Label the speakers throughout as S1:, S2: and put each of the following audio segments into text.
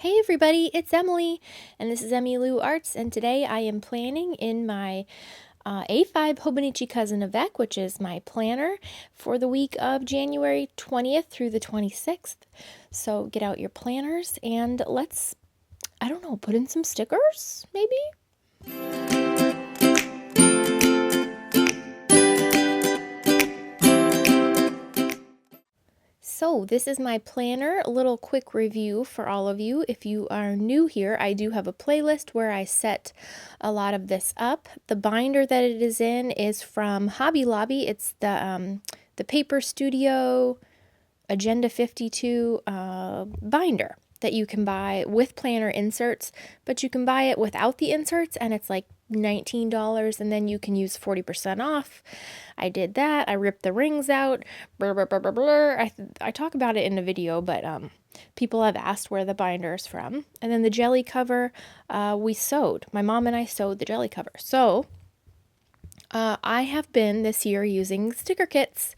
S1: Hey everybody, it's Emily, and this is EmiLou.Arts, and today I am planning in my A5 Hobonichi Cousin Avec, which is my planner for the week of January 20th through the 26th. So get out your planners and let's, I don't know, put in some stickers, maybe? So this is my planner, a little quick review for all of you. If you are new here, I do have a playlist where I set a lot of this up. The binder that it is in is from Hobby Lobby. It's the Paper Studio Agenda 52 binder that you can buy with planner inserts, but you can buy it without the inserts and it's like $19 and then you can use 40% off. I did that. I ripped the rings out. Blur, blur, blur, blur, blur. I talk about it in a video, but people have asked where the binder is from. And then the jelly cover we sewed. My mom and I sewed the jelly cover. So I have been this year using sticker kits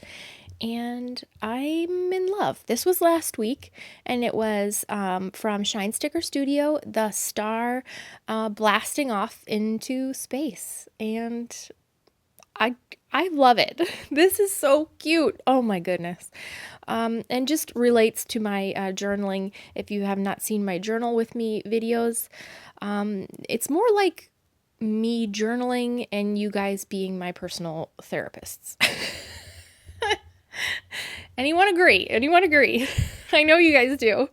S1: and I'm in love. This was last week, and it was from Shine Sticker Studio, the star blasting off into space, and I love it. This is so cute. Oh my goodness. And just relates to my journaling. If you have not seen my journal with me videos, it's more like me journaling and you guys being my personal therapists. Anyone agree? Anyone agree? I know you guys do.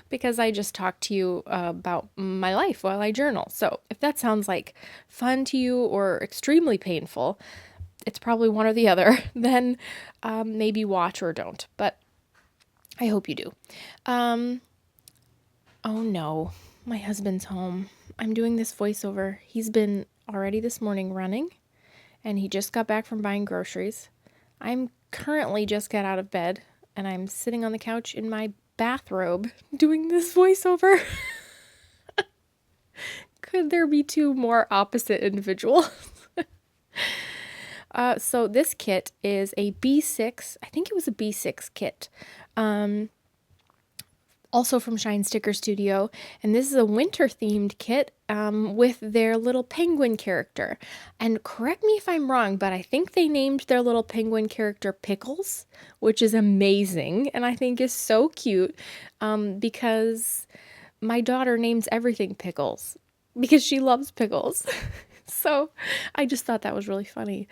S1: Because I just talked to you about my life while I journal. So if that sounds like fun to you or extremely painful, it's probably one or the other. Then maybe watch or don't. But I hope you do. Oh no, my husband's home. I'm doing this voiceover. He's been already this morning running, and he just got back from buying groceries. I'm currently just got out of bed, and I'm sitting on the couch in my bathrobe doing this voiceover. Could there be two more opposite individuals? So this kit is a B6. I think it was a B6 kit. Also from Shine Sticker Studio, and this is a winter themed kit with their little penguin character. And correct me if I'm wrong, but I think they named their little penguin character Pickles, which is amazing and I think is so cute because my daughter names everything Pickles because she loves pickles. So I just thought that was really funny.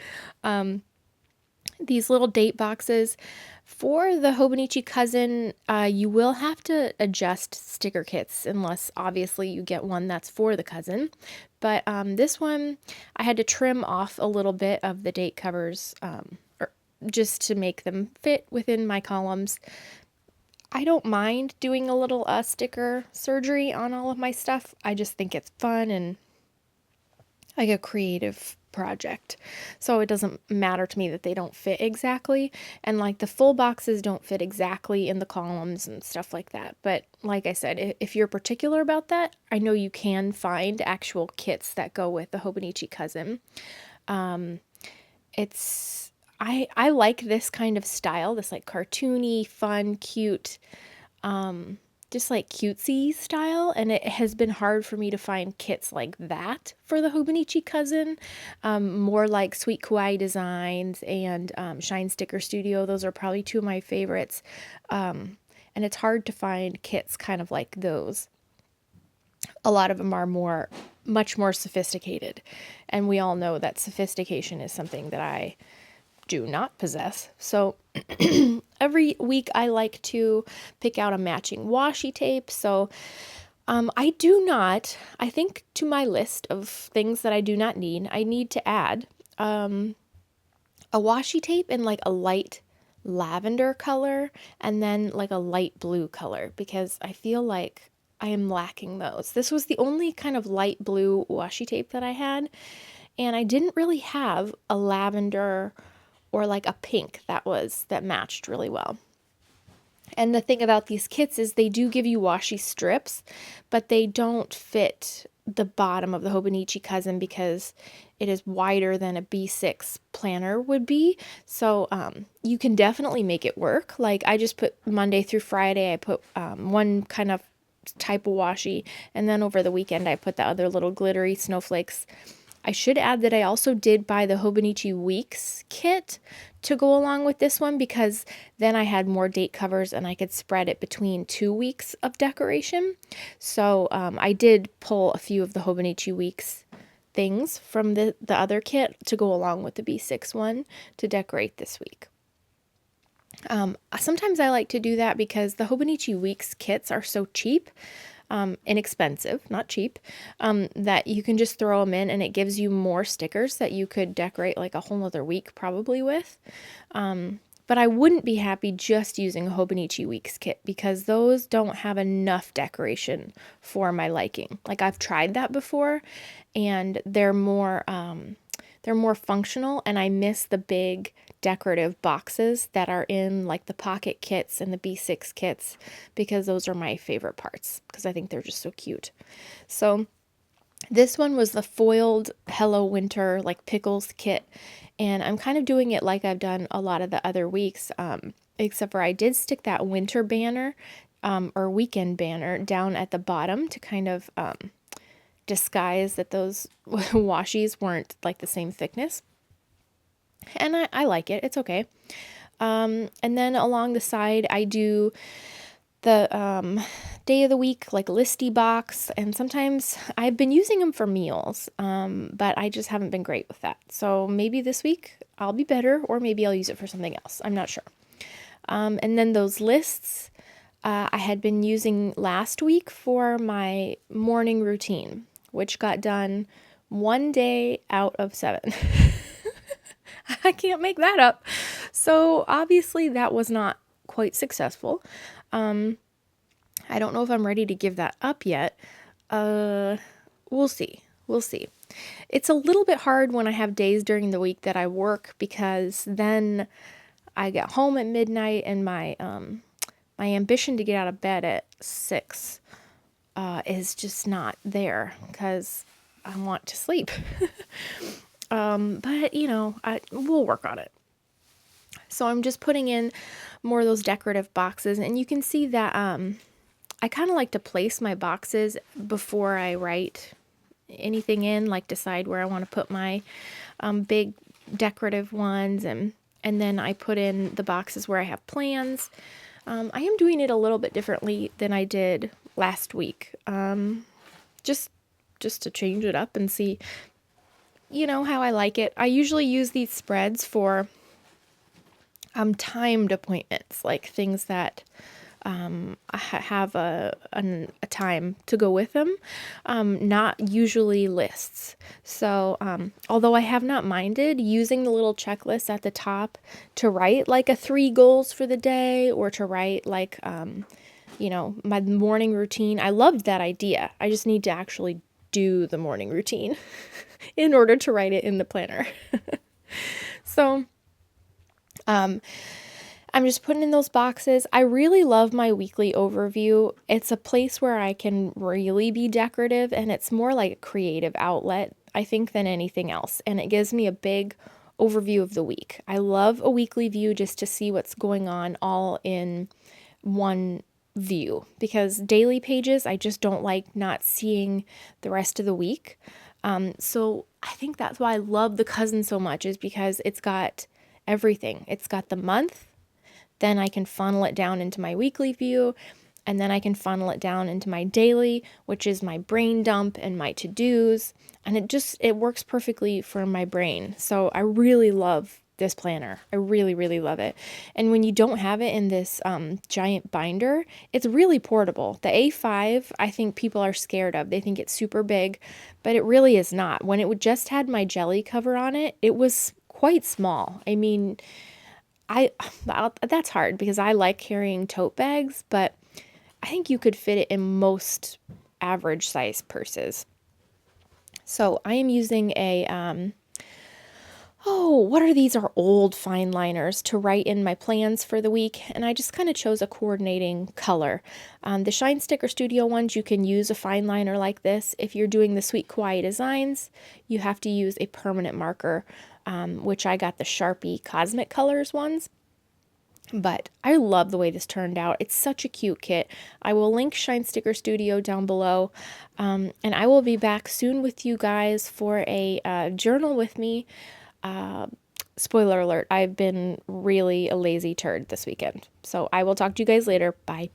S1: These little date boxes for the Hobonichi Cousin, you will have to adjust sticker kits unless obviously you get one that's for the cousin. But this one, I had to trim off a little bit of the date covers just to make them fit within my columns. I don't mind doing a little sticker surgery on all of my stuff. I just think it's fun and like a creative project. So it doesn't matter to me that they don't fit exactly, and like the full boxes don't fit exactly in the columns and stuff like that. But like I said, if you're particular about that, I know you can find actual kits that go with the Hobonichi Cousin. I like this kind of style, this like cartoony, fun, cute, just like cutesy style, and it has been hard for me to find kits like that for the Hobonichi Cousin. More like Sweet Kawaii Designs and Shine Sticker Studio. Those are probably two of my favorites. And it's hard to find kits kind of like those. A lot of them are much more sophisticated, and we all know that sophistication is something that I do not possess. So every week I like to pick out a matching washi tape. So I think to my list of things that I do not need, I need to add a washi tape in like a light lavender color and then like a light blue color, because I feel like I am lacking those. This was the only kind of light blue washi tape that I had, and I didn't really have a lavender or like a pink that matched really well. And the thing about these kits is they do give you washi strips, but they don't fit the bottom of the Hobonichi Cousin because it is wider than a B6 planner would be. So you can definitely make it work. Like I just put Monday through Friday, I put one kind of type of washi, and then over the weekend I put the other little glittery snowflakes. I should add that I also did buy the Hobonichi Weeks kit to go along with this one, because then I had more date covers and I could spread it between 2 weeks of decoration. So I did pull a few of the Hobonichi Weeks things from the other kit to go along with the B6 one to decorate this week. Sometimes I like to do that because the Hobonichi Weeks kits are so cheap, inexpensive, not cheap, that you can just throw them in and it gives you more stickers that you could decorate like a whole other week probably with. But I wouldn't be happy just using a Hobonichi Weeks kit because those don't have enough decoration for my liking. Like I've tried that before and they're more functional, and I miss the big decorative boxes that are in like the pocket kits and the B6 kits, because those are my favorite parts because I think they're just so cute. So this one was the foiled Hello Winter like pickles kit, and I'm kind of doing it like I've done a lot of the other weeks, except for I did stick that winter banner or weekend banner down at the bottom to kind of disguise that those washis weren't like the same thickness. And I like it. It's okay. And then along the side, I do the day of the week, like listy box. And sometimes I've been using them for meals, but I just haven't been great with that. So maybe this week I'll be better, or maybe I'll use it for something else. I'm not sure. And then those lists I had been using last week for my morning routine, which got done 1 day out of 7. I can't make that up. So obviously that was not quite successful. I don't know if I'm ready to give that up yet. We'll see. We'll see. It's a little bit hard when I have days during the week that I work, because then I get home at midnight and my ambition to get out of bed at 6 is just not there because I want to sleep. But you know, we'll work on it. So I'm just putting in more of those decorative boxes, and you can see that I kind of like to place my boxes before I write anything in, like decide where I want to put my big decorative ones, and then I put in the boxes where I have plans. I am doing it a little bit differently than I did last week, just to change it up and see, you know, how I like it. I usually use these spreads for timed appointments, like things that have a time to go with them, not usually lists. So although I have not minded using the little checklist at the top to write like a 3 goals for the day, or to write like you know, my morning routine. I loved that idea. I just need to actually do the morning routine in order to write it in the planner. So I'm just putting in those boxes. I really love my weekly overview. It's a place where I can really be decorative, and it's more like a creative outlet, I think, than anything else. And it gives me a big overview of the week. I love a weekly view just to see what's going on all in one view, because daily pages, I just don't like not seeing the rest of the week. So I think that's why I love the Cousin so much, is because it's got everything. It's got the month, then I can funnel it down into my weekly view, and then I can funnel it down into my daily, which is my brain dump and my to-dos, and it works perfectly for my brain. So I really love this planner. I really, really love it. And when you don't have it in this giant binder, it's really portable. The A5, I think people are scared of. They think it's super big, but it really is not. When it just had my jelly cover on it, it was quite small. I mean, that's hard because I like carrying tote bags, but I think you could fit it in most average size purses. So I am using a Oh, what are these? Are old fine liners to write in my plans for the week, and I just kind of chose a coordinating color. The Shine Sticker Studio ones, you can use a fine liner like this. If you're doing the Sweet Kawaii designs, you have to use a permanent marker, which I got the Sharpie Cosmic Colors ones. But I love the way this turned out. It's such a cute kit. I will link Shine Sticker Studio down below. And I will be back soon with you guys for a journal with me. Spoiler alert, I've been really a lazy turd this weekend. So I will talk to you guys later. Bye.